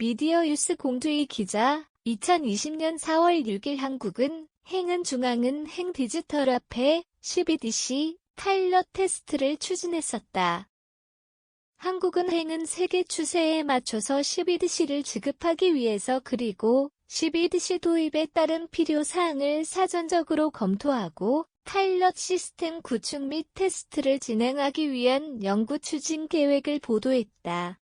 미디어유스 공주희 기자, 2020년 4월 6일 한국은 행은 중앙은행 디지털화폐 12DC 파일럿 테스트를 추진했었다. 한국은행은 세계 추세에 맞춰서 12DC를 지급하기 위해서 그리고 12DC 도입에 따른 필요사항을 사전적으로 검토하고 파일럿 시스템 구축 및 테스트를 진행하기 위한 연구 추진 계획을 보도했다.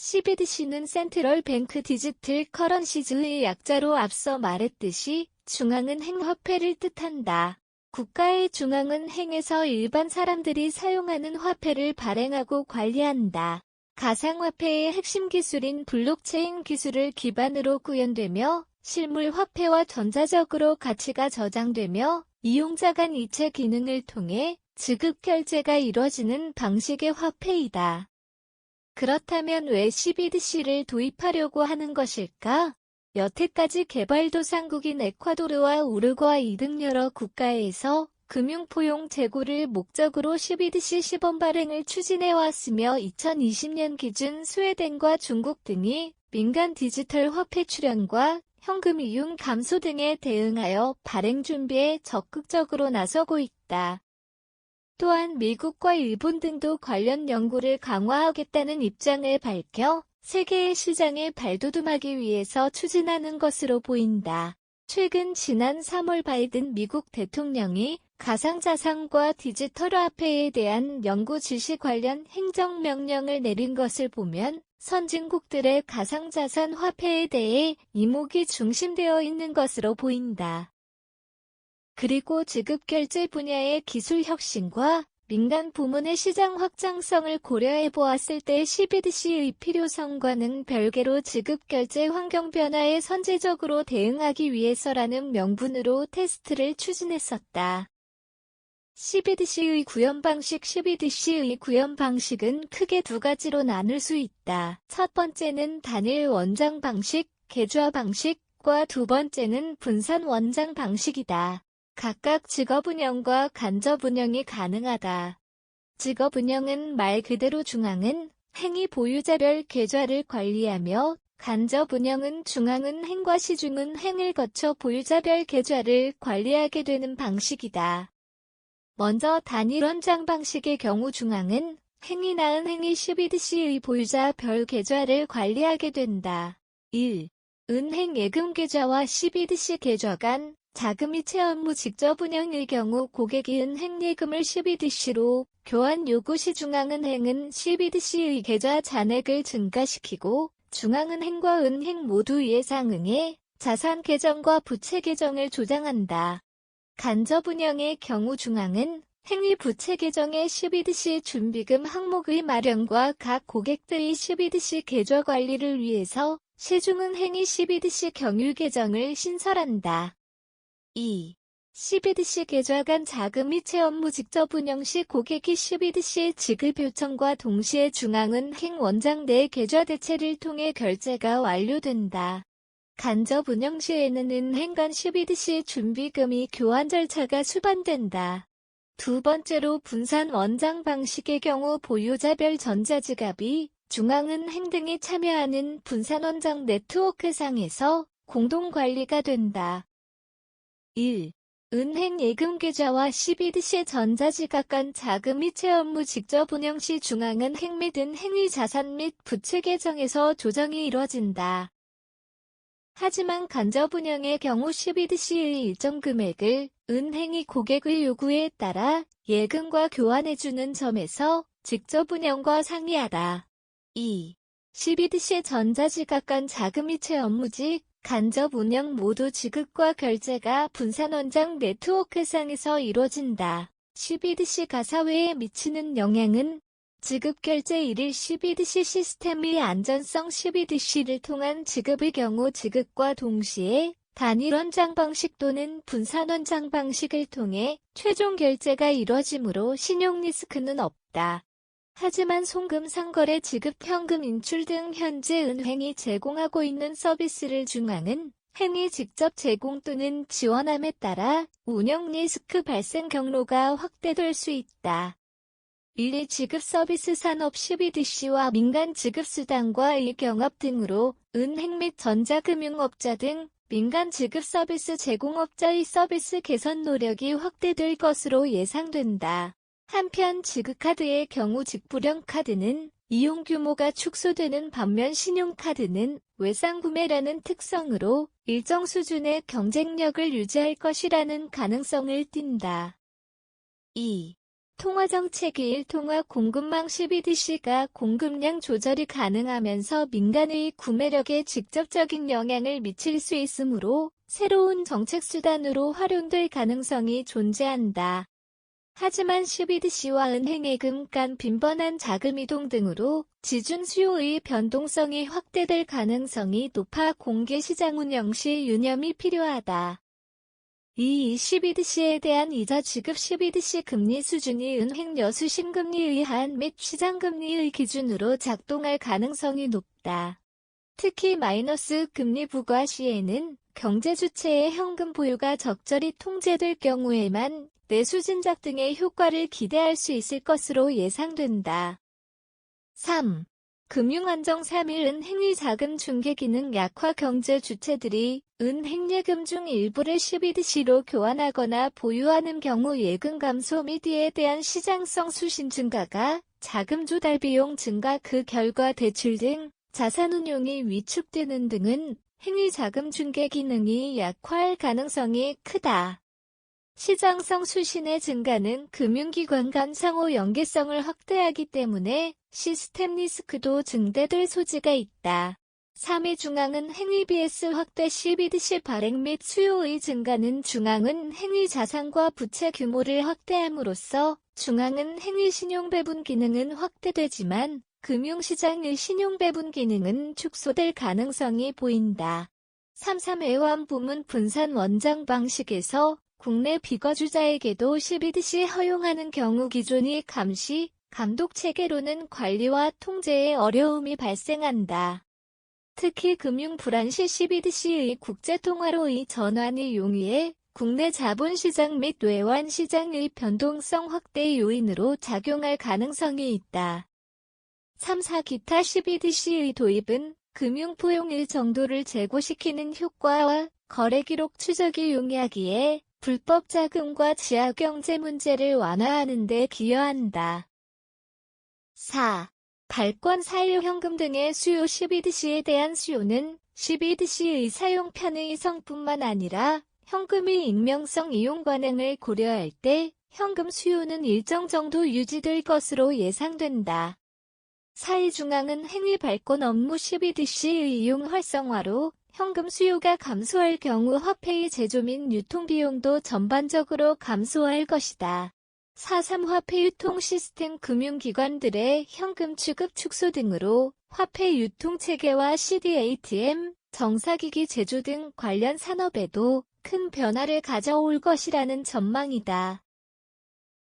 12DC는 센트럴 뱅크 디지털 커런시즈의 약자로 앞서 말했듯이 중앙은행 화폐를 뜻한다. 국가의 중앙은행에서 일반 사람들이 사용하는 화폐를 발행하고 관리한다. 가상화폐의 핵심 기술인 블록체인 기술을 기반으로 구현되며 실물 화폐와 전자적으로 가치가 저장되며 이용자 간 이체 기능을 통해 지급 결제가 이뤄지는 방식의 화폐이다. 그렇다면 왜 12DC를 도입하려고 하는 것일까? 여태까지 개발도상국인 에콰도르와 우루과이 등 여러 국가에서 금융포용 제고를 목적으로 12DC 시범 발행을 추진해왔으며 2020년 기준 스웨덴과 중국 등이 민간 디지털 화폐 출현과 현금 이용 감소 등에 대응하여 발행 준비에 적극적으로 나서고 있다. 또한 미국과 일본 등도 관련 연구를 강화하겠다는 입장을 밝혀 세계의 시장에 발돋움하기 위해서 추진하는 것으로 보인다. 최근 지난 3월 바이든 미국 대통령이 가상자산과 디지털화폐에 대한 연구 지시 관련 행정명령을 내린 것을 보면 선진국들의 가상자산 화폐에 대해 이목이 중심되어 있는 것으로 보인다. 그리고 지급결제 분야의 기술 혁신과 민간 부문의 시장 확장성을 고려해 보았을 때 12DC의 필요성과는 별개로 지급결제 환경 변화에 선제적으로 대응하기 위해서라는 명분으로 테스트를 추진했었다. 12DC의 구현 방식 12DC의 구현 방식은 크게 두 가지로 나눌 수 있다. 첫 번째는 단일 원장 방식, 계좌 방식과 두 번째는 분산 원장 방식이다. 각각 직업운영과 간접운영이 가능하다. 직업운영은 말 그대로 중앙은행이 보유자별 계좌를 관리하며 간접운영은 중앙은행과 시중은행을 거쳐 보유자별 계좌를 관리하게 되는 방식이다. 먼저 단일 원장 방식의 경우 중앙은행이나 은행이 12DC의 보유자별 계좌를 관리하게 된다. 1. 은행 예금 계좌와 12DC 계좌 간 자금 이체 업무 직접 운영일 경우 고객이 은행 예금을 12DC로 교환 요구 시 중앙은행은 12DC의 계좌 잔액을 증가시키고 중앙은행과 은행 모두 이에 상응해 자산 계정과 부채 계정을 조장한다. 간접 운영의 경우 중앙은행이 부채 계정에 12DC 준비금 항목의 마련과 각 고객들의 12DC 계좌 관리를 위해서 시중은행이 12DC 경유 계정을 신설한다. 2. 12DC 계좌 간 자금 이체 업무 직접 운영 시 고객이 12DC 지급 요청과 동시에 중앙은행 원장 내 계좌 대체를 통해 결제가 완료된다. 간접 운영 시에는 은행 간 12DC 준비금이 교환 절차가 수반된다. 두 번째로 분산 원장 방식의 경우 보유자별 전자지갑이 중앙은행 등이 참여하는 분산 원장 네트워크상에서 공동 관리가 된다. 1. 은행 예금 계좌와 12DC 전자지갑 간 자금 이체 업무 직접 운영 시 중앙은행 및 은행의 자산 및 부채 계정에서 조정이 이뤄진다. 하지만 간접 운영의 경우 12DC의 일정 금액을 은행이 고객의 요구에 따라 예금과 교환해주는 점에서 직접 운영과 상이하다. 2. 12DC 전자지갑 간 자금 이체 업무직 간접 운영 모두 지급과 결제가 분산 원장 네트워크상에서 이루어진다. 12DC 가사회에 미치는 영향은 지급 결제 1일 12DC 시스템의 안전성 12DC를 통한 지급의 경우 지급과 동시에 단일 원장 방식 또는 분산 원장 방식을 통해 최종 결제가 이뤄지므로 신용 리스크는 없다. 하지만 송금 상거래 지급 현금 인출 등 현재 은행이 제공하고 있는 서비스를 중앙은행이 직접 제공 또는 지원함에 따라 운영 리스크 발생 경로가 확대될 수 있다. 1. 지급 서비스 산업 12DC와 민간 지급수단과 일경업 등으로 은행 및 전자금융업자 등 민간 지급 서비스 제공업자의 서비스 개선 노력이 확대될 것으로 예상된다. 한편 지급카드의 경우 직불형 카드는 이용 규모가 축소되는 반면 신용카드는 외상구매라는 특성으로 일정 수준의 경쟁력을 유지할 것이라는 가능성을 띈다. 2. 통화정책 1. 통화 공급망 12DC가 공급량 조절이 가능하면서 민간의 구매력에 직접적인 영향을 미칠 수 있으므로 새로운 정책 수단으로 활용될 가능성이 존재한다. 하지만 12DC와 은행예금 간 빈번한 자금 이동 등으로 지준 수요의 변동성이 확대될 가능성이 높아 공개시장 운영 시 유념이 필요하다. 2. 12DC에 대한 이자 지급 12DC 금리 수준이 은행 여수 신금리의 한 및 시장금리의 기준으로 작동할 가능성이 높다. 특히 마이너스 금리 부과 시에는 경제 주체의 현금 보유가 적절히 통제될 경우에만 내수 진작 등의 효과를 기대할 수 있을 것으로 예상된다. 3. 금융안정 3일 은행의 자금 중개 기능 약화 경제 주체들이 은행 예금 중 일부를 12DC로 교환하거나 보유하는 경우 예금 감소 및 이에 대한 시장성 수신 증가가 자금 조달 비용 증가 그 결과 대출 등 자산 운용이 위축되는 등은 행위 자금 중개 기능이 약화할 가능성이 크다. 시장성 수신의 증가는 금융기관 간 상호 연계성을 확대하기 때문에 시스템 리스크도 증대될 소지가 있다. 3. 중앙은 행위 BS 확대 12DC 발행 및 수요의 증가는 중앙은 행위 자산과 부채 규모를 확대함으로써 중앙은 행위 신용배분 기능은 확대되지만 금융시장의 신용배분 기능은 축소될 가능성이 보인다. 3. 외환 부문 분산 원장 방식에서 국내 비거주자에게도 12DC 허용하는 경우 기존의 감시, 감독 체계로는 관리와 통제에 어려움이 발생한다. 특히 금융 불안 시 12DC의 국제통화로의 전환이 용이해 국내 자본시장 및 외환시장의 변동성 확대 요인으로 작용할 가능성이 있다. 3. 기타 12DC의 도입은 금융 포용일 정도를 제고시키는 효과와 거래기록 추적이 용이하기에 불법 자금과 지하경제 문제를 완화하는 데 기여한다. 4. 발권 4일 현금 등의 수요 12DC에 대한 수요는 12DC의 사용 편의성뿐만 아니라 현금의 익명성 이용 관행을 고려할 때 현금 수요는 일정 정도 유지될 것으로 예상된다. 4. 중앙은 행위 발권 업무 12DC의 이용 활성화로 현금 수요가 감소할 경우 화폐의 제조 및 유통 비용도 전반적으로 감소할 것이다. 4. 화폐 유통 시스템 금융기관들의 현금 취급 축소 등으로 화폐 유통 체계와 CD/ATM, 정사기기 제조 등 관련 산업에도 큰 변화를 가져올 것이라는 전망이다.